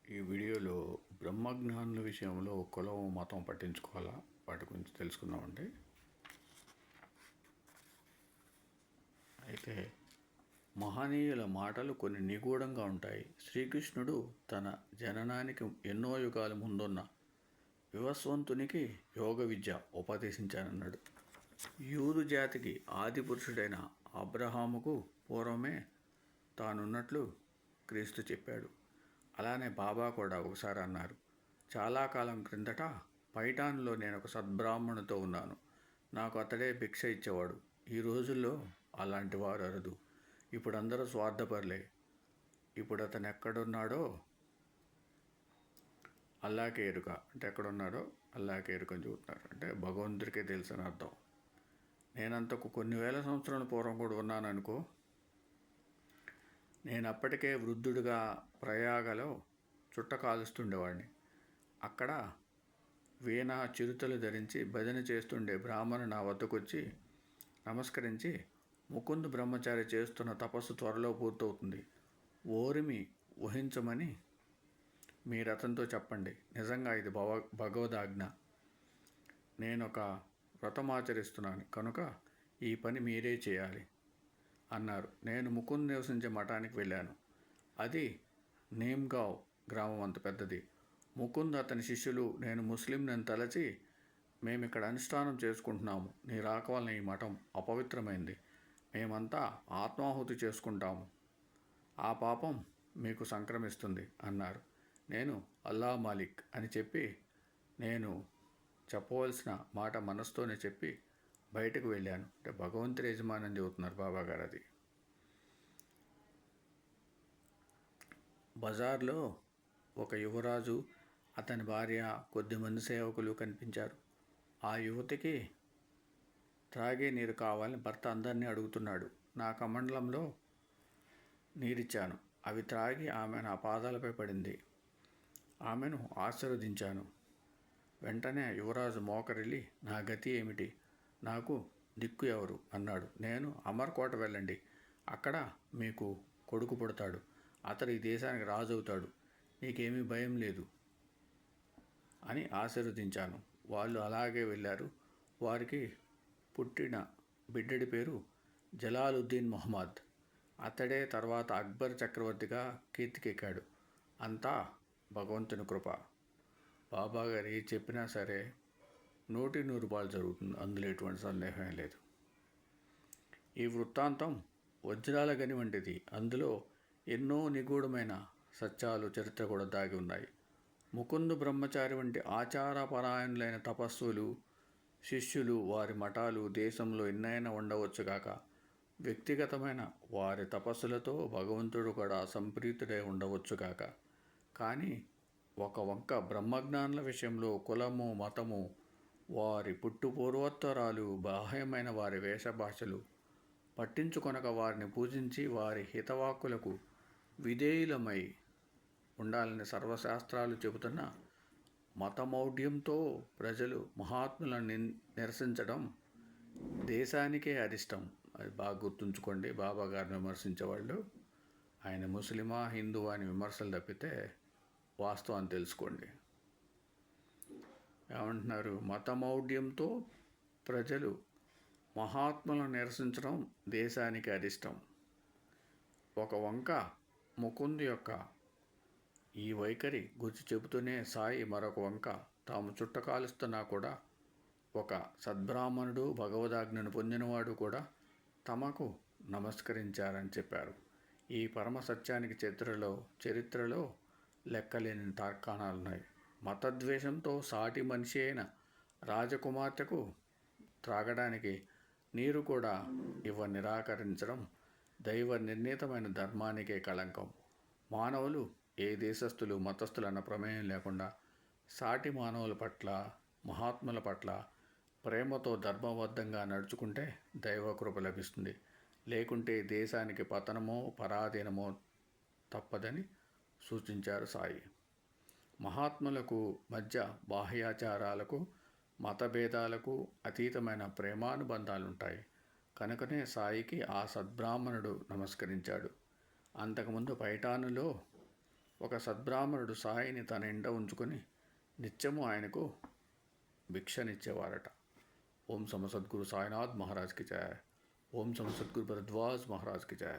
ఈ వీడియోలో బ్రహ్మజ్ఞానుల విషయంలో కులం మతం పట్టించుకోవాలా వాటి గురించి తెలుసుకుందామండి. అయితే మహనీయుల మాటలు కొన్ని నిగూఢంగా ఉంటాయి. శ్రీకృష్ణుడు తన జననానికి ఎన్నో యుగాల ముందున్న వివస్వంతునికి యోగ విద్య ఉపదేశించానన్నాడు. యూదు జాతికి ఆది పురుషుడైన అబ్రహాముకు పూర్వమే తానున్నట్లు క్రీస్తు చెప్పాడు. అలానే బాబా కూడా ఒకసారి అన్నారు, చాలా కాలం క్రిందట పైఠాన్లో నేను ఒక సద్బ్రాహ్మణుతో ఉన్నాను. నాకు అతడే భిక్ష ఇచ్చేవాడు. ఈ రోజుల్లో అలాంటి వారు అరుదు. ఇప్పుడు అందరూ స్వార్థపరులే. ఇప్పుడు అతను ఎక్కడున్నాడో అల్లాకే ఎరుక. అంటే ఎక్కడున్నాడో అల్లాకే ఎరుకని చూస్తున్నారు. అంటే భగవంతుడికే తెలుసు అని అర్థం. నేనంతకు కొన్ని వేల సంవత్సరాల పూర్వం కూడా ఉన్నాను అనుకో. నేను అప్పటికే వృద్ధుడిగా ప్రయాగలో చుట్ట కాలుస్తుండేవాడిని. అక్కడ వీణ చిరుతలు ధరించి భజన చేస్తుండే బ్రాహ్మణు నా వద్దకొచ్చి నమస్కరించి, ముకుంద్ బ్రహ్మచారి చేస్తున్న తపస్సు త్వరలో పూర్తవుతుంది, ఓరిమి ఊహించమని మీరు అతనితో చెప్పండి. నిజంగా ఇది భగవదాజ్ఞ. నేను ఒక వ్రతం ఆచరిస్తున్నాను కనుక ఈ పని మీరే చేయాలి అన్నారు. నేను ముకుంద్ నివసించే మఠానికి వెళ్ళాను. అది నేమ్గావ్ గ్రామం అంత పెద్దది. ముకుంద్ అతని శిష్యులు నేను ముస్లింనని తలచి, మేమిక్కడ అనుష్ఠానం చేసుకుంటున్నాము. నీ రాక వలన ఈ మఠం అపవిత్రమైంది. మేమంతా ఆత్మాహుతి చేసుకుంటాము. ఆ పాపం మీకు సంక్రమిస్తుంది అన్నారు. నేను అల్లా మాలిక్ అని చెప్పి, నేను చెప్పవలసిన మాట మనసుతోనే చెప్పి బయటకు వెళ్ళాను. అంటే భగవంతుడి యజమాని చెబుతున్నారు బాబాగారు. అది బజార్లో ఒక యువరాజు, అతని భార్య, కొద్దిమంది సేవకులు కనిపించారు. ఆ యువతికి త్రాగే నీరు కావాలని భర్త అందరినీ అడుగుతున్నాడు. నా కమండలంలో నీరిచ్చాను. అవి త్రాగి ఆమె నా పాదాలపై పడింది. ఆమెను ఆశీర్వదించాను. వెంటనే యువరాజు మోకరిల్లి, నా గతి ఏమిటి, నాకు దిక్కు ఎవరు అన్నాడు. నేను అమర్కోట వెళ్ళండి, అక్కడ మీకు కొడుకు పుడతాడు, అతడు ఈ దేశానికి రాజు అవుతాడు, నీకేమీ భయం లేదు అని ఆశీర్వదించాను. వాళ్ళు అలాగే వెళ్ళారు. వారికి పుట్టిన బిడ్డడి పేరు జలాలుద్దీన్ మొహమ్మద్. అతడే తర్వాత అక్బర్ చక్రవర్తిగా కీర్తికెక్కాడు. అంతా భగవంతుని కృప. బాబాగారు ఏది చెప్పినా సరే 100% జరుగుతుంది, అందులో ఎటువంటి సందేహం లేదు. ఈ వృత్తాంతం వజ్రాల గని వంటిది. అందులో ఎన్నో నిగూఢమైన సత్యాలు, చరిత్ర కూడా దాగి ఉన్నాయి. ముకుంద్ బ్రహ్మచారి వంటి ఆచారపరాయణులైన తపస్సులు, శిష్యులు, వారి మఠాలు దేశంలో ఎన్నైనా ఉండవచ్చుగాక. వ్యక్తిగతమైన వారి తపస్సులతో భగవంతుడు కూడా సంప్రీతుడై ఉండవచ్చుగాక. కానీ ఒక వంక బ్రహ్మజ్ఞానుల విషయంలో కులము, మతము, వారి పుట్టుపూర్వోత్తరాలు, బాహ్యమైన వారి వేషభాషలు పట్టించుకొనక వారిని పూజించి వారి హితవాక్కులకు విధేయులమై ఉండాలని సర్వశాస్త్రాలు చెబుతున్న మతమౌఢ్యంతో ప్రజలు మహాత్ములను నిరసించడం దేశానికే అరిష్టం. అది బాగా గుర్తుంచుకోండి. బాబా గారిని విమర్శించేవాళ్ళు ఆయన ముస్లిమా హిందువా అని విమర్శలు తప్పితే వాస్తవాన్ని తెలుసుకోండి. ఏమంటున్నారు? మతమౌఢ్యంతో ప్రజలు మహాత్ములను నిరసించడం దేశానికి అరిష్టం. ఒక వంక ముకుంద్ యొక్క ఈ వైఖరి గురించి చెబుతూనే సాయి మరొక వంక తాము చుట్టకాలుస్తున్నా కూడా ఒక సద్బ్రాహ్మణుడు, భగవదాజ్ఞను పొందినవాడు కూడా తమకు నమస్కరించారని చెప్పారు. ఈ పరమ సత్యానికి చరిత్రలో లెక్కలేని తార్కాణాలున్నాయి. మతద్వేషంతో సాటి మనిషి అయిన రాజకుమార్తెకు త్రాగడానికి నీరు కూడా నిరాకరించడం దైవ నిర్ణీతమైన ధర్మానికే కళంకం. మానవులు ఏ దేశస్థులు, మతస్థులు అన్న ప్రమేయం లేకుండా సాటి మానవుల పట్ల, మహాత్ముల పట్ల ప్రేమతో ధర్మబద్ధంగా నడుచుకుంటే దైవకృప లభిస్తుంది. లేకుంటే దేశానికి పతనమో పరాధీనమో తప్పదని సూచించారు సాయి. మహాత్ములకు మధ్య బాహ్యాచారాలకు, మతభేదాలకు అతీతమైన ప్రేమానుబంధాలుంటాయి. కనుకనే సాయికి ఆ సద్బ్రాహ్మణుడు నమస్కరించాడు. అంతకుముందు పైఠానులో ఒక సద్బ్రాహ్మణుడు సాయిని తన ఇంట ఉంచుకొని నిత్యము ఆయనకు భిక్షనిచ్చేవారట. ఓం సద్గురు సాయినాథ్ మహారాజ్కి జయ. ఓం సద్గురు భరద్వాజ్ మహారాజ్కి జయ.